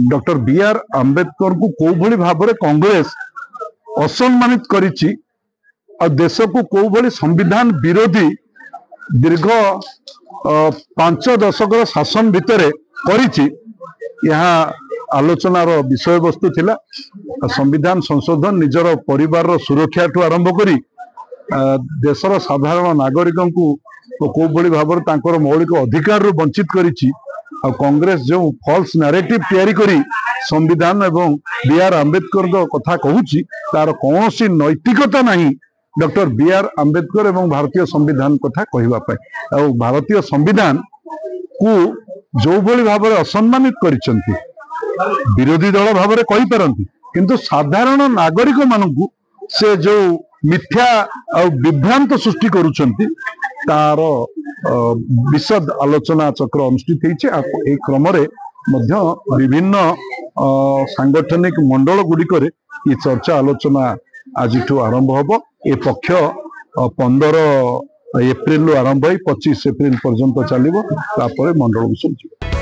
Doctor B are Ambedkar को कौ भली भाव कांग्रेस असम्मानित करिछि और देश को कौ भली संविधान विरोधी दीर्घ 5 दशक शासन भितर करिछि यहाँ आलोचनार विषय वस्तु थिला। संविधान संशोधन निजर परिवार सुरक्षा ठू आरंभ करी देशर साधारण नागरिक को कौ भली भाव तांकर मौलिक अधिकार रु वंचित करिछि। कांग्रेस जो फॉल्स नैरेटिव तैयारी करी संविधान एवं बी आर आंबेडकर कथा कहूची तार कौन सी नैतिकता नहीं डॉक्टर बी आर आंबेडकर एवं भारतीय संविधान कथा कहवा भारतीय संविधान को जो भली भाव असम्मानित करिसेंती विरोधी दल भाव कहि पारंती किंतु साधारण नागरिक मानकु से जो मिथ्या और विभ्रांत सृष्टि करुछंती तार विशद आलोचना चक्र अनुष्ठित होती। क्रम विभिन्न सांगठनिक मंडल गुड़िक ये चर्चा आलोचना आज आरंभ हम। ए पक्ष 15 एप्रिल आरंभ 25 एप्रिल पर्यंत चलो मंडल को सब।